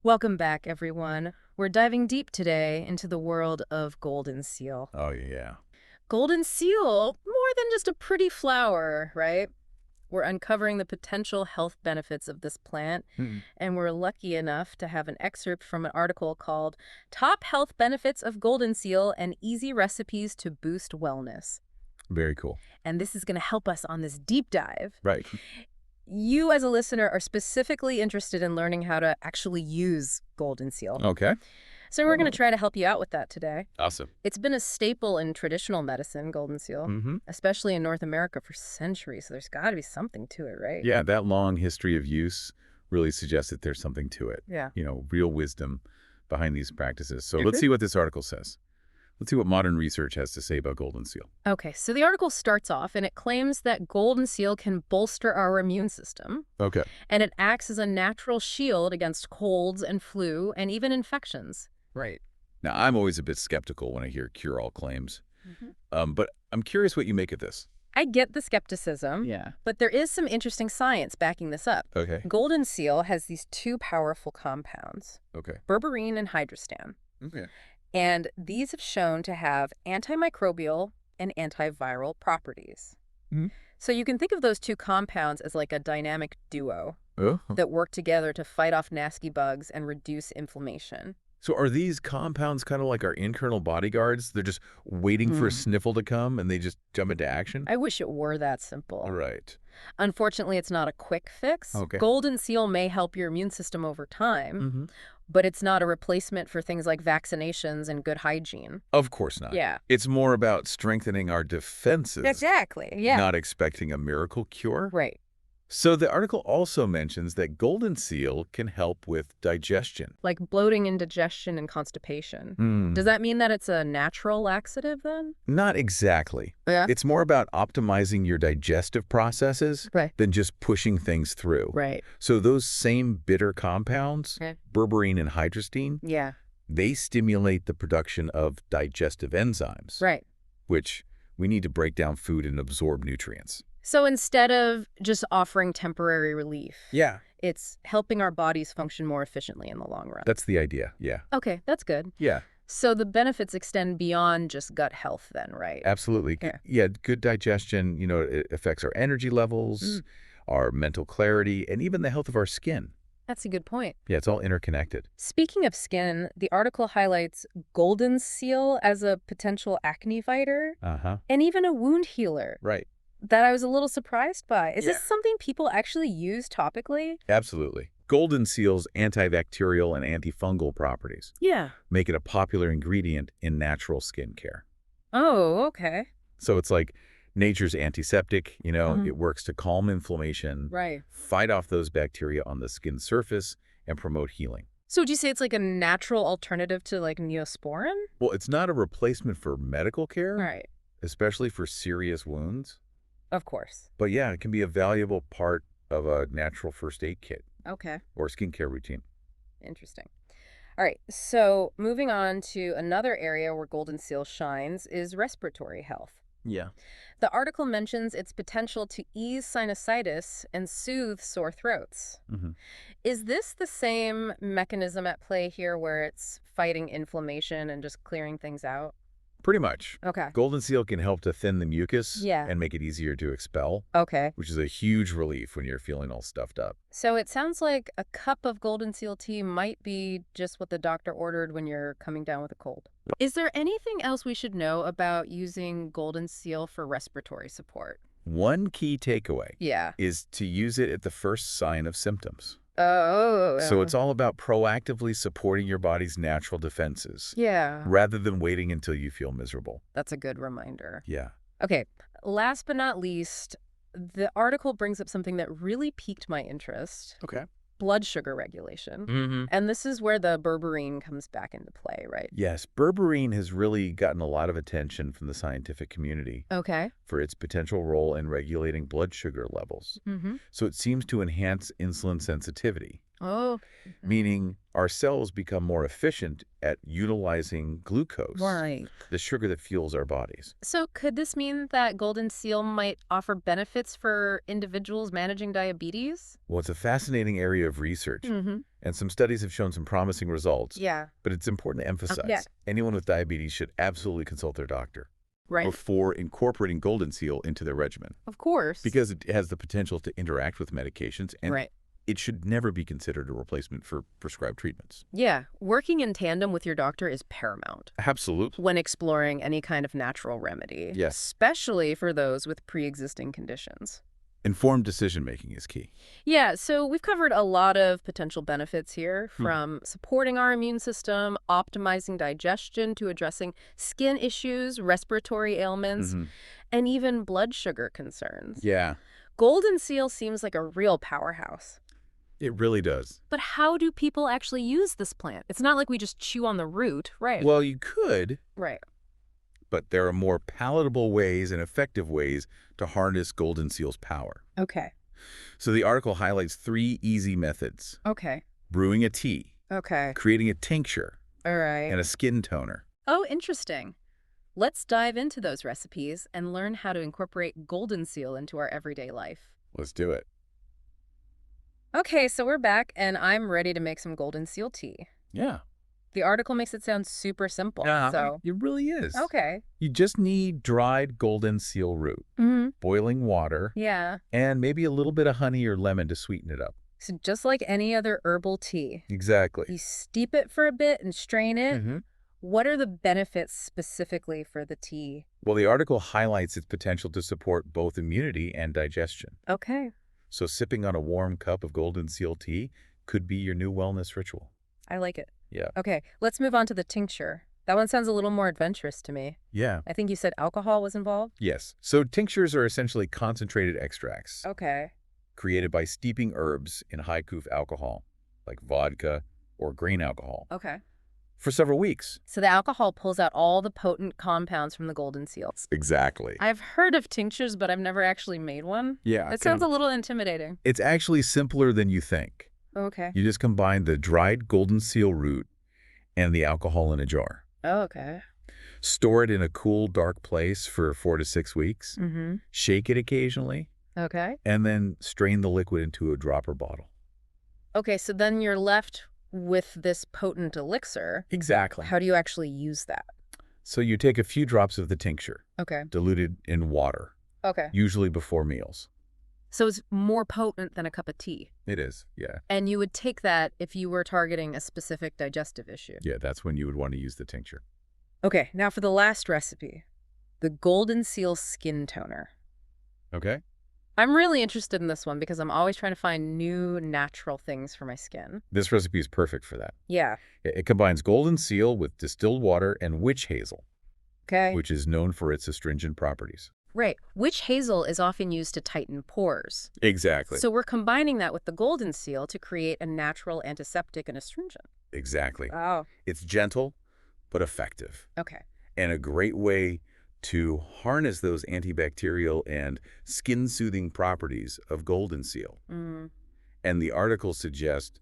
Welcome back, everyone. We're diving deep today into the world of Goldenseal. Oh, yeah. Goldenseal, more than just a pretty flower, right? We're uncovering the potential health benefits of this plant, Hmm. and we're lucky enough to have an excerpt from an article called Top Health Benefits of Goldenseal and Easy Recipes to Boost Wellness. Very cool. And this is going to help us on this deep dive. Right. You, as a listener, are specifically interested in learning how to actually use Goldenseal. Okay. So we're going to try to help you out with that today. Awesome. It's been a staple in traditional medicine, Goldenseal, Mm-hmm. especially in North America for centuries. So there's got to be something to it, right? Yeah, that long history of use really suggests that there's something to it. Yeah. Real wisdom behind these practices. So Mhm. let's see what this article says. Let's see what modern research has to say about Goldenseal. Okay, so the article starts off and it claims that Goldenseal can bolster our immune system, Okay. and it acts as a natural shield against colds and flu and even infections. Right. Now, I'm always a bit skeptical when I hear cure-all claims, Mhm. but I'm curious what you make of this. I get the skepticism, Yeah. but there is some interesting science backing this up. Okay. Goldenseal has these two powerful compounds, Okay. berberine and hydrastine. Okay. And these have shown to have antimicrobial and antiviral properties. Mhm. So you can think of those two compounds as like a dynamic duo Oh. that work together to fight off nasty bugs and reduce inflammation. So are these compounds kind of like our internal bodyguards? They're just waiting for a sniffle to come and they just jump into action? I wish it were that simple. All right. Unfortunately, it's not a quick fix. Okay. Goldenseal may help your immune system over time, Mm-hmm. but it's not a replacement for things like vaccinations and good hygiene. Of course not. Yeah. It's more about strengthening our defenses, Exactly. Yeah. not expecting a miracle cure. Right. So the article also mentions that Goldenseal can help with digestion. Like bloating, indigestion, and constipation. Does that mean that it's a natural laxative then? Not exactly. Yeah. It's more about optimizing your digestive processes Right. than just pushing things through. Right. So those same bitter compounds, Okay. berberine and hydrastine, Yeah. they stimulate the production of digestive enzymes, Right. which we need to break down food and absorb nutrients. So instead of just offering temporary relief, Yeah. it's helping our bodies function more efficiently in the long run. That's the idea. Yeah. Okay, that's good. Yeah, So the benefits extend beyond just gut health then, right? absolutely. Yeah. Yeah, good digestion, it affects our energy levels, our mental clarity, and even the health of our skin. That's a good point. Yeah, it's all interconnected. Speaking of skin, the article highlights Goldenseal as a potential acne fighter Uh-huh. and even a wound healer Right. that I was a little surprised by. Is Yeah. this something people actually use topically? Absolutely. Goldenseal's antibacterial and antifungal properties Yeah. make it a popular ingredient in natural skincare. Oh, okay. So it's like nature's antiseptic, Mhm. it works to calm inflammation, Right. fight off those bacteria on the skin surface, and promote healing. So would you say it's like a natural alternative to like Neosporin? Well, it's not a replacement for medical care, Right. especially for serious wounds. Of course. But yeah, it can be a valuable part of a natural first aid kit Okay. or skincare routine. Interesting. All right. So moving on to another area where Goldenseal shines is respiratory health. Yeah. The article mentions its potential to ease sinusitis and soothe sore throats. Mm-hmm. Is this the same mechanism at play here where it's fighting inflammation and just clearing things out? Pretty much. Okay. Goldenseal can help to thin the mucus Yeah. and make it easier to expel, Okay. which is a huge relief when you're feeling all stuffed up. So it sounds like a cup of Goldenseal tea might be just what the doctor ordered when you're coming down with a cold. Is there anything else we should know about using Goldenseal for respiratory support? One key takeaway Yeah. is to use it at the first sign of symptoms. Oh. So it's all about proactively supporting your body's natural defenses Yeah. rather than waiting until you feel miserable. That's a good reminder. Yeah. Okay. Last but not least, the article brings up something that really piqued my interest. Okay. Blood sugar regulation. Mm-hmm. And this is where the berberine comes back into play, right? Yes, berberine has really gotten a lot of attention from the scientific community Okay. for its potential role in regulating blood sugar levels. Mm-hmm. So it seems to enhance insulin sensitivity, Oh, meaning our cells become more efficient at utilizing glucose, right. the sugar that fuels our bodies. So could this mean that Golden Seal might offer benefits for individuals managing diabetes? Well, it's a fascinating area of research, Mm-hmm. and some studies have shown some promising results, Yeah. but it's important to Yeah. emphasize anyone with diabetes should absolutely consult their doctor Right. before incorporating Goldenseal into their regimen, Of course. because it has the potential to interact with medications, and Right. it should never be considered a replacement for prescribed treatments. Yeah. Working in tandem with your doctor is paramount Absolutely. when exploring any kind of natural remedy, Yes. especially for those with pre-existing conditions. Informed decision-making is key. Yeah, so we've covered a lot of potential benefits here, from supporting our immune system, optimizing digestion, to addressing skin issues, respiratory ailments, and even blood sugar concerns. Yeah, Golden Seal seems like a real powerhouse. it really does. But how do people actually use this plant? It's not like we just chew on the root, right? Well, you could, Right. but there are more palatable ways and effective ways to harness Goldenseal's power. Okay. So the article highlights 3 easy methods: Okay. brewing a tea, Okay. creating a tincture, All right. and a skin toner. Oh, interesting. Let's dive into those recipes and learn how to incorporate Golden Seal into our everyday life. Let's do it. Okay, so we're back, and I'm ready to make some Golden Seal tea. Yeah. The article makes it sound super simple, so... It really is. Okay. You just need dried Goldenseal root, Mm-hmm. boiling water, Yeah. and maybe a little bit of honey or lemon to sweeten it up. So just like any other herbal tea, Exactly. you steep it for a bit and strain it. Mm-hmm. What are the benefits specifically for the tea? Well, the article highlights its potential to support both immunity and digestion. Okay. So sipping on a warm cup of Goldenseal tea could be your new wellness ritual. I like it. Yeah. Okay, let's move on to the tincture. That one sounds a little more adventurous to me. Yeah. I think you said alcohol was involved? Yes. So tinctures are essentially concentrated extracts Okay. created by steeping herbs in high-proof alcohol, like vodka or grain alcohol, Okay. for several weeks. So the alcohol pulls out all the potent compounds from the Golden Seal. Exactly. I've heard of tinctures, but I've never actually made one. Yeah. It sounds a little intimidating. It's actually simpler than you think. Okay. You just combine the dried Goldenseal root and the alcohol in a jar. Oh, okay. Store it in a cool, dark place for 4 to 6 weeks. Mm-hmm. Shake it occasionally, Okay. and then strain the liquid into a dropper bottle. Okay, so then you're left with this potent elixir. Exactly. How do you actually use that? So you take a few drops of the tincture, Okay. diluted in water, Okay. usually before meals. So it's more potent than a cup of tea. It is, yeah. And you would take that if you were targeting a specific digestive issue. Yeah, that's when you would want to use the tincture. Okay, now for the last recipe, the Golden Seal Skin Toner. Okay. I'm really interested in this one because I'm always trying to find new natural things for my skin. This recipe is perfect for that. Yeah. It combines Goldenseal with distilled water and witch hazel, Okay. which is known for its astringent properties. Right. Witch hazel is often used to tighten pores. Exactly. So we're combining that with the Golden Seal to create a natural antiseptic and astringent. Exactly. Oh. It's gentle, but effective, Okay. and a great way to harness those antibacterial and skin-soothing properties of Goldenseal. Mm. And the article suggests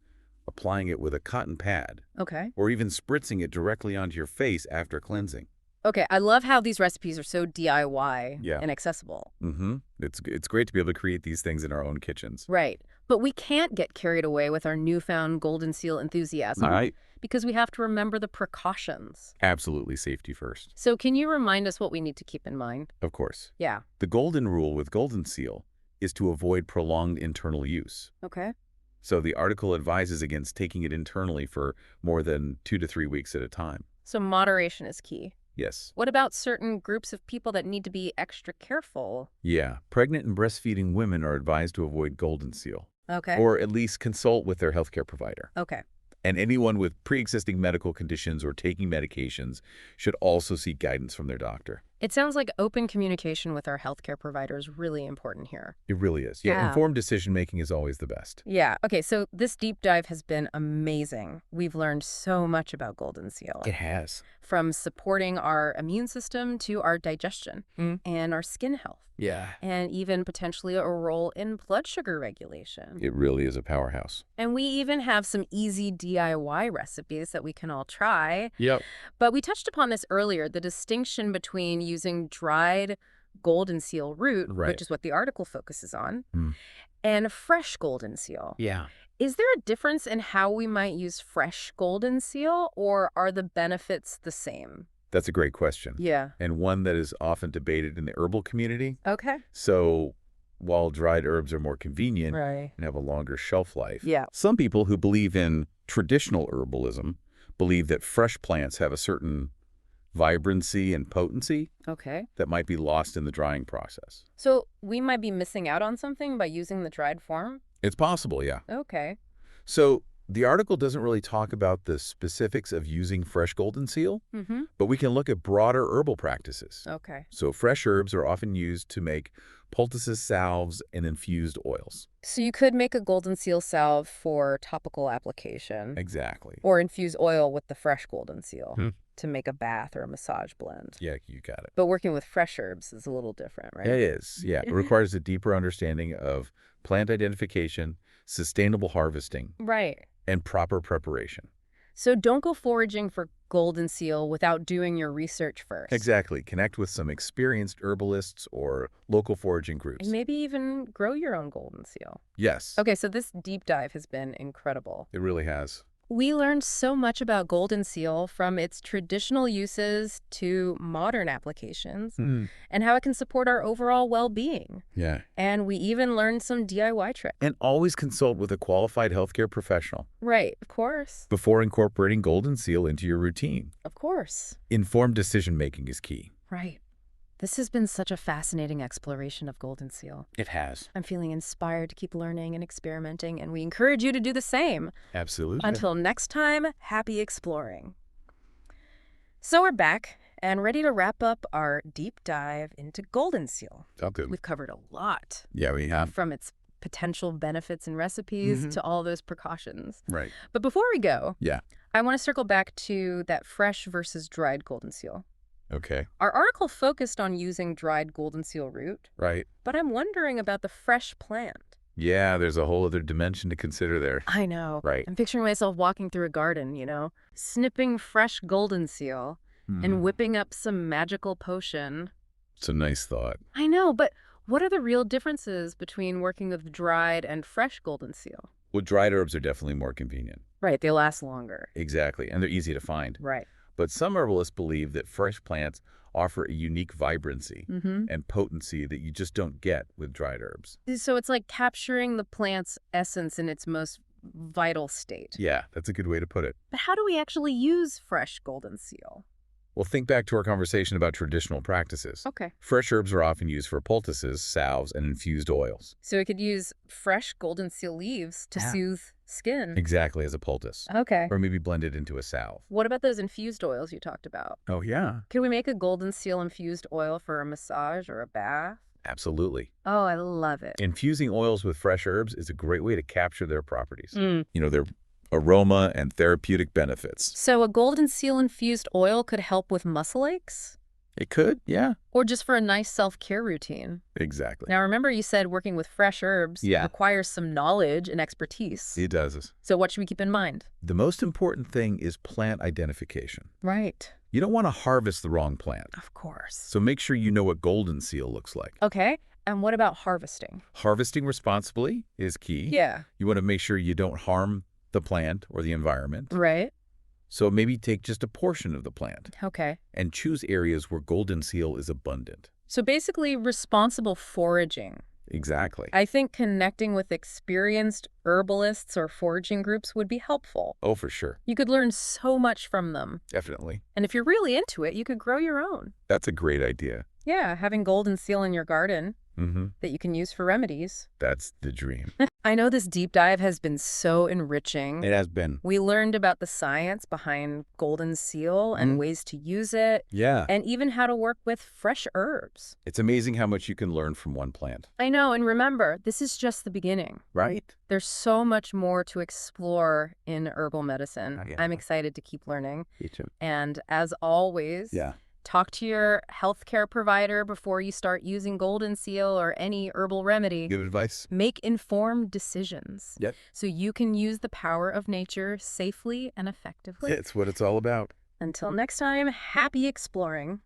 applying it with a cotton pad, Okay. or even spritzing it directly onto your face after cleansing. Okay, I love how these recipes are so DIY Yeah. and accessible. Mm-hmm. It's great to be able to create these things in our own kitchens. Right. But we can't get carried away with our newfound Golden Seal enthusiasm All right. because we have to remember the precautions. Absolutely safety first. So can you remind us what we need to keep in mind? Of course. Yeah. The golden rule with Goldenseal is to avoid prolonged internal use. Okay. So the article advises against taking it internally for more than 2 to 3 weeks at a time. So moderation is key. Yes. What about certain groups of people that need to be extra careful? Yeah. Pregnant and breastfeeding women are advised to avoid Goldenseal, Okay. or at least consult with their healthcare provider. Okay. And anyone with pre-existing medical conditions or taking medications should also seek guidance from their doctor. It sounds like open communication with our healthcare provider is really important here. It really is. Yeah, Yeah. informed decision-making is always the best. Yeah. Okay, so this deep dive has been amazing. We've learned so much about golden seal, It has. from supporting our immune system to our digestion and our skin health, Yeah. and even potentially a role in blood sugar regulation. It really is a powerhouse. And we even have some easy DIY recipes that we can all try. Yep. But we touched upon this earlier, the distinction between using dried golden seal root, Right. which is what the article focuses on, Mm. and fresh golden seal. Yeah. Is there a difference in how we might use fresh golden seal, or are the benefits the same? That's a great question. Yeah. And one that is often debated in the herbal community. Okay. So while dried herbs are more convenient Right. and have a longer shelf life, Yeah. some people who believe in traditional herbalism believe that fresh plants have a certain vibrancy and potency Okay. that might be lost in the drying process. So we might be missing out on something by using the dried form? It's possible, yeah. Okay. So the article doesn't really talk about the specifics of using fresh golden seal, Mm-hmm. but we can look at broader herbal practices. Okay. So fresh herbs are often used to make poultices, salves, and infused oils. So you could make a golden seal salve for topical application, Exactly. or infuse oil with the fresh golden seal Hmm. to make a bath or a massage blend. Yeah, you got it. But working with fresh herbs is a little different, right? It is, yeah. It requires a deeper understanding of plant identification, sustainable harvesting, Right. and proper preparation. So don't go foraging for golden seal without doing your research first. Exactly. Connect with some experienced herbalists or local foraging groups. And maybe even grow your own golden seal. Yes, Okay, so this deep dive has been incredible. it really has. We learned so much about golden seal, from its traditional uses to modern applications, and how it can support our overall well-being. Yeah. And we even learned some DIY tricks. And always consult with a qualified healthcare professional Right, of course. before incorporating golden seal into your routine. Of course. Informed decision-making is key. Right. This has been such a fascinating exploration of golden seal. It has. I'm feeling inspired to keep learning and experimenting, and we encourage you to do the same. Absolutely. Until next time, happy exploring. So we're back and ready to wrap up our deep dive into golden seal. Sounds good. We've covered a lot, Yeah, we have. from its potential benefits and recipes Mhm. to all those precautions. Right. But before we go, Yeah. I want to circle back to that fresh versus dried golden seal. Okay. Our article focused on using dried golden seal root, Right. but I'm wondering about the fresh plant. Yeah, there's a whole other dimension to consider there. I know. Right. I'm picturing myself walking through a garden, snipping fresh golden seal and whipping up some magical potion. It's a nice thought. I know, but what are the real differences between working with dried and fresh golden seal? Well, dried herbs are definitely more convenient. Right, they last longer. Exactly. And they're easy to find. Right. But some herbalists believe that fresh plants offer a unique vibrancy Mm-hmm. and potency that you just don't get with dried herbs. So it's like capturing the plant's essence in its most vital state. Yeah, that's a good way to put it. But how do we actually use fresh golden seal? Well, think back to our conversation about traditional practices. Okay. Fresh herbs are often used for poultices, salves, and infused oils. So we could use fresh golden seal leaves to Yeah. soothe skin. Exactly, as a poultice. Okay. Or maybe blended into a salve. What about those infused oils you talked about? Oh, yeah. Could we make a golden seal infused oil for a massage or a bath? Absolutely. Oh, I love it. Infusing oils with fresh herbs is a great way to capture their properties. Mm. Their aroma and therapeutic benefits. So a golden seal infused oil could help with muscle aches? It could, yeah. Or just for a nice self-care routine? Exactly. Now, remember you said working with fresh herbs Yeah. requires some knowledge and expertise. It does. So what should we keep in mind? The most important thing is plant identification. Right. You don't want to harvest the wrong plant. Of course. So make sure you know what golden seal looks like. Okay. And what about harvesting? Harvesting responsibly is key. Yeah. You want to make sure you don't harm the plant or the environment. Right. So maybe take just a portion of the plant Okay. and choose areas where golden seal is abundant. So basically responsible foraging. Exactly. I think connecting with experienced herbalists or foraging groups would be helpful. Oh, for sure. You could learn so much from them. Definitely. And if you're really into it, you could grow your own. That's a great idea. Yeah, having golden seal in your garden Mm-hmm. that you can use for remedies. That's the dream. I know this deep dive has been so enriching. It has been. We learned about the science behind Goldenseal and ways to use it, Yeah. and even how to work with fresh herbs. It's amazing how much you can learn from one plant. I know, and remember, this is just the beginning. Right? There's so much more to explore in herbal medicine. Yeah. I'm excited to keep learning. Me too. And as always, Yeah. talk to your healthcare provider before you start using Goldenseal or any herbal remedy. Good advice. Make informed decisions. Yep. So you can use the power of nature safely and effectively. It's what it's all about. Until next time, happy exploring.